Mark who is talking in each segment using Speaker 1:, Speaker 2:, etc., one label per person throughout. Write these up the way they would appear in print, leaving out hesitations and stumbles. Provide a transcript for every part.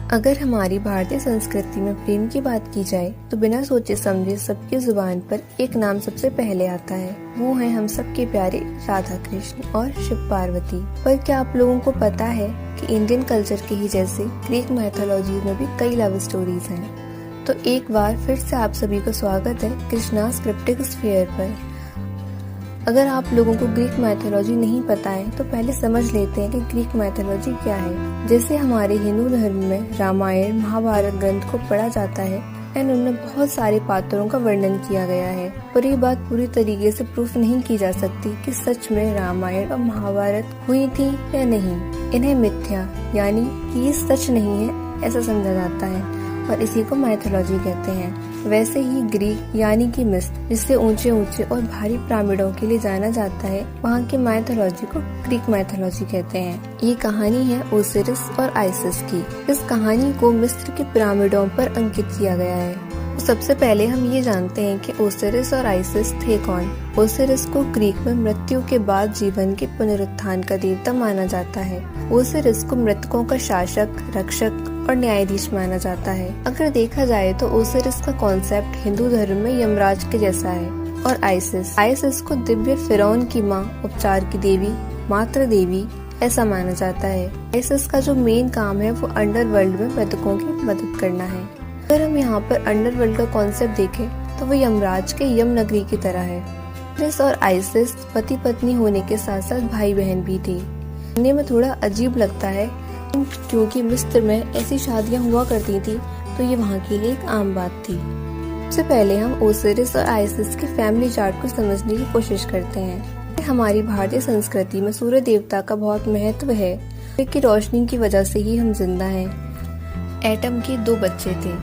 Speaker 1: अगर हमारी भारतीय संस्कृति में प्रेम की बात की जाए तो बिना सोचे समझे सबकी जुबान पर एक नाम सबसे पहले आता है। वो है हम सबके प्यारे राधा कृष्ण और शिव पार्वती। पर क्या आप लोगों को पता है कि इंडियन कल्चर के ही जैसे ग्रीक मैथोलॉजी में भी कई लव स्टोरीज हैं। तो एक बार फिर से आप सभी का स्वागत है कृष्णास क्रिप्टिक स्फीयर पर। अगर आप लोगों को ग्रीक मैथोलॉजी नहीं पता है तो पहले समझ लेते हैं कि ग्रीक मैथोलॉजी क्या है। जैसे हमारे हिंदू धर्म में रामायण महाभारत ग्रंथ को पढ़ा जाता है एंड उनमें बहुत सारे पात्रों का वर्णन किया गया है, पर ये बात पूरी तरीके से प्रूफ नहीं की जा सकती कि सच में रामायण और महाभारत हुई थी या नहीं। इन्हें मिथ्या यानी कि ये सच नहीं है ऐसा समझा जाता है और इसी को मैथोलॉजी कहते हैं। वैसे ही ग्रीक यानी कि मिस्र, जिससे ऊंचे ऊंचे और भारी पिरामिडों के लिए जाना जाता है, वहाँ की मैथोलॉजी को ग्रीक मैथोलॉजी कहते हैं। ये कहानी है ओसिरिस और आइसिस की। इस कहानी को मिस्र के पिरामिडों पर अंकित किया गया है। तो सबसे पहले हम ये जानते हैं कि ओसिरिस और आइसिस थे कौन। ओसिरिस को ग्रीक में मृत्यु के बाद जीवन के पुनरुत्थान का देवता माना जाता है। ओसिरिस को मृतकों का शासक, रक्षक और न्यायाधीश माना जाता है। अगर देखा जाए तो ओसिरिस का कॉन्सेप्ट हिंदू धर्म में यमराज के जैसा है। और आइसिस को दिव्य फिरौन की माँ, उपचार की देवी, मातृ देवी ऐसा माना जाता है। आइसिस का जो मेन काम है वो अंडरवर्ल्ड में मृतकों की मदद करना है। अगर हम यहाँ पर अंडरवर्ल्ड का कॉन्सेप्ट देखें तो वो यमराज के यम नगरी की तरह है। ओसिरिस और आइसिस पति पत्नी होने के साथ साथ भाई बहन भी थी। सुनने में थोड़ा अजीब लगता है क्योंकि मिस्र में ऐसी शादियां हुआ करती थी तो ये वहाँ के लिए एक आम बात थी। सबसे पहले हम ओसिरिस और आइसिस के फैमिली चार्ट को समझने की कोशिश करते हैं। हमारी भारतीय संस्कृति में सूर्य देवता का बहुत महत्व है, क्योंकि रोशनी की वजह से ही हम जिंदा हैं। एटम के 2 बच्चे थे,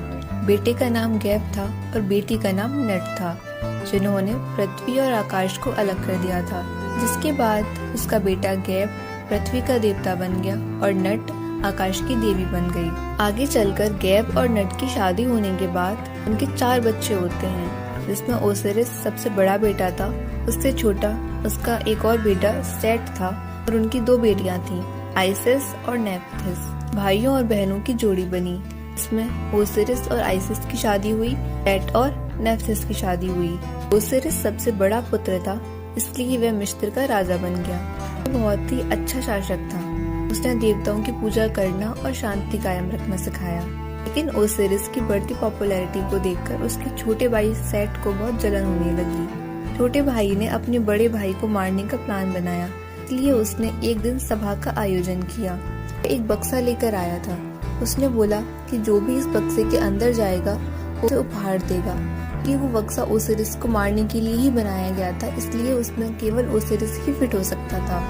Speaker 1: बेटे का नाम गैब था और बेटी का नाम नट था, जिन्होंने पृथ्वी और आकाश को अलग कर दिया था। जिसके बाद उसका बेटा गैब पृथ्वी का देवता बन गया और नट आकाश की देवी बन गई। आगे चलकर गैब और नट की शादी होने के बाद उनके 4 बच्चे होते हैं, जिसमें ओसिरिस सबसे बड़ा बेटा था। उससे छोटा उसका एक और बेटा सेट था और उनकी 2 बेटियां थीं, आइसिस और नेफ्थिस। भाइयों और बहनों की जोड़ी बनी। इसमें ओसिरिस और आइसिस की शादी हुई, सेट और नेफ्थिस की शादी हुई। ओसिरिस सबसे बड़ा पुत्र था, इसलिए वह मिस्र का राजा बन गया। वह बहुत ही अच्छा शासक था। उसने देवताओं की पूजा करना और शांति कायम रखना सिखाया। लेकिन ओसिरिस की बढ़ती पॉपुलैरिटी को देखकर उसके छोटे भाई सेट को बहुत जलन होने लगी। छोटे भाई ने अपने बड़े भाई को मारने का प्लान बनाया, इसलिए उसने एक दिन सभा का आयोजन किया। एक बक्सा लेकर आया था। उसने बोला कि जो भी इस बक्से के अंदर जाएगा वो उसे उपहार देगा। कि वो बक्सा ओसिरिस को मारने के लिए ही बनाया गया था, इसलिए उसमें केवल ओसिरिस ही फिट हो सकता था।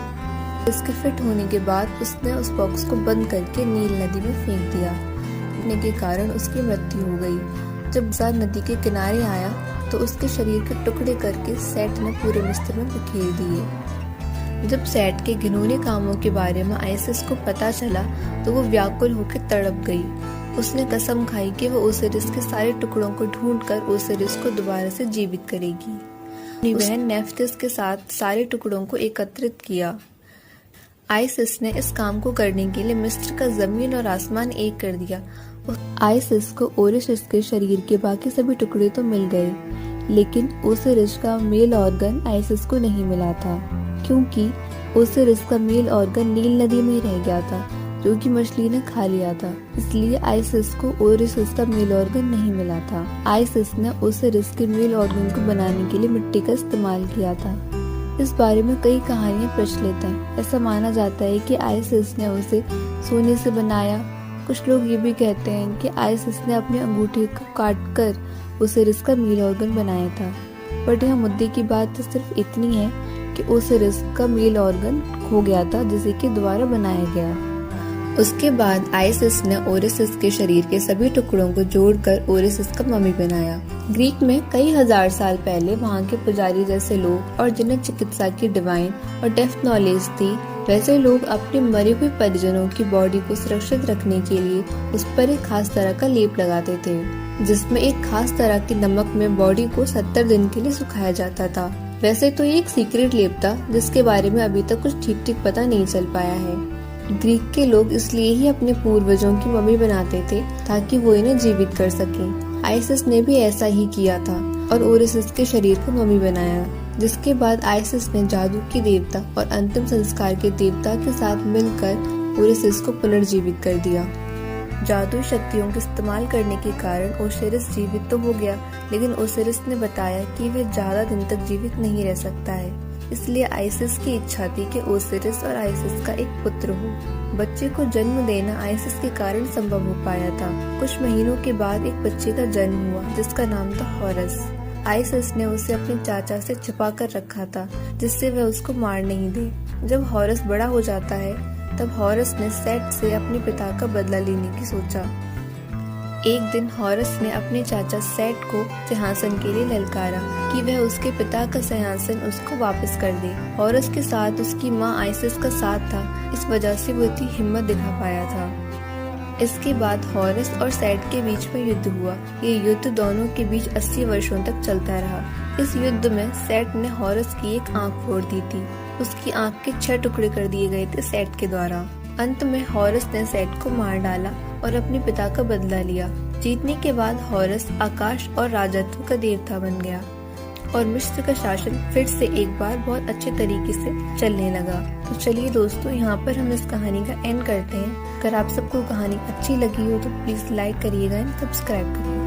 Speaker 1: इसके फिट होने के बाद उसने उस बॉक्स को बंद करके नील नदी में फेंक दिया। फटने के कारण उसकी मृत्यु हो गई। जब बक्सा नदी के किनारे आया तो उसके शरीर के टुकड़े करके सेट ने पूरे मिस्र में बिखेर दिए। जब सेट के घिनौने कामों के बारे में आइसिस को पता चला तो वो व्याकुल होकर तड़प गई। उसने कसम खाई कि वो ओसिरिस के सारे टुकड़ों को ढूंढकर ओसिरिस को दोबारा से जीवित करेगी। अपनी बहन नेफ्थिस के साथ सारे टुकड़ों को एकत्रित किया। आइसिस ने इस काम को करने के लिए मिस्र का जमीन और आसमान एक कर दिया। आइसिस को ओसिरिस के शरीर के बाकी सभी टुकड़े तो मिल गए, लेकिन ओसिरिस का मेल ऑर्गन आइसिस को नहीं मिला था, क्योंकि ओसिरिस का मेल ऑर्गन नील नदी में रह गया था, जो कि मछली ने खा लिया था। इसलिए आइसिस को ओसिरिस का मेल ऑर्गन नहीं मिला था। आइसिस ने ओसिरिस के मेल ऑर्गन को बनाने के लिए मिट्टी का इस्तेमाल किया था। इस बारे में कई कहानियां प्रचलित हैं। ऐसा माना जाता है कि आइसिस ने उसे सोने से बनाया। कुछ लोग ये भी कहते हैं कि आइसिस ने अपने अंगूठे को काटकर ओसिरिस का मेल ऑर्गन बनाया था। बट यहाँ मुद्दे की बात सिर्फ इतनी है कि ओसिरिस का मेल ऑर्गन खो गया था, जिसे कि दोबारा बनाया गया। उसके बाद आइसिस ने ओसिरिस के शरीर के सभी टुकड़ों को जोड़कर ओसिरिस का मम्मी बनाया। ग्रीक में कई हजार साल पहले वहाँ के पुजारी जैसे लोग और जिन्हें चिकित्सा की डिवाइन और डेप्थ नॉलेज थी, वैसे लोग अपने मरे हुए परिजनों की बॉडी को सुरक्षित रखने के लिए उस पर एक खास तरह का लेप लगाते थे, जिसमें एक खास तरह के नमक में बॉडी को 70 दिन के लिए सुखाया जाता था। वैसे तो ये एक सीक्रेट लेप था, जिसके बारे में अभी तक कुछ ठीक ठीक पता नहीं चल पाया है। ग्रीक के लोग इसलिए ही अपने पूर्वजों की मम्मी बनाते थे ताकि वो इन्हें जीवित कर सकें। आइसिस ने भी ऐसा ही किया था और ओसिरिस के शरीर को मम्मी बनाया, जिसके बाद आइसिस ने जादू की देवता और अंतिम संस्कार के देवता के साथ मिलकर ओसिरिस को पुनर्जीवित कर दिया। जादू शक्तियों के इस्तेमाल करने के कारण ओसिरिस जीवित तो हो गया, लेकिन ओसिरिस ने बताया कि वह ज्यादा दिन तक जीवित नहीं रह सकता है। इसलिए आइसिस की इच्छा थी कि ओसिरिस और आइसिस का एक पुत्र हो। बच्चे को जन्म देना आइसिस के कारण संभव हो पाया था। कुछ महीनों के बाद एक बच्चे का जन्म हुआ जिसका नाम था हॉरस। आइसिस ने उसे अपने चाचा से छुपा कर रखा था, जिससे वह उसको मार नहीं दे। जब हॉरस बड़ा हो जाता है तब हॉरस ने सेट से अपने पिता का बदला लेने की सोचा। एक दिन हॉरस ने अपने चाचा सेट को सिंहासन के लिए ललकारा कि वह उसके पिता का सिंहासन उसको वापस कर दे। हॉरस के साथ उसकी माँ आइसिस का साथ था, इस वजह से वो इतनी हिम्मत दिखा पाया था। इसके बाद हॉरस और सेट के बीच में युद्ध हुआ। ये युद्ध दोनों के बीच 80 वर्षों तक चलता रहा। इस युद्ध में सेट ने हॉरस की एक आंख फोड़ दी थी। उसकी आंख के 6 टुकड़े कर दिए गए थे सेट के द्वारा। अंत में हॉरस ने सेट को मार डाला और अपने पिता का बदला लिया। जीतने के बाद हॉरस आकाश और राजत्व का देवता बन गया और मिस्र का शासन फिर से एक बार बहुत अच्छे तरीके से चलने लगा। तो चलिए दोस्तों, यहाँ पर हम इस कहानी का एंड करते हैं। अगर आप सबको कहानी अच्छी लगी हो तो प्लीज लाइक करिएगा एंड सब्सक्राइब करिएगा।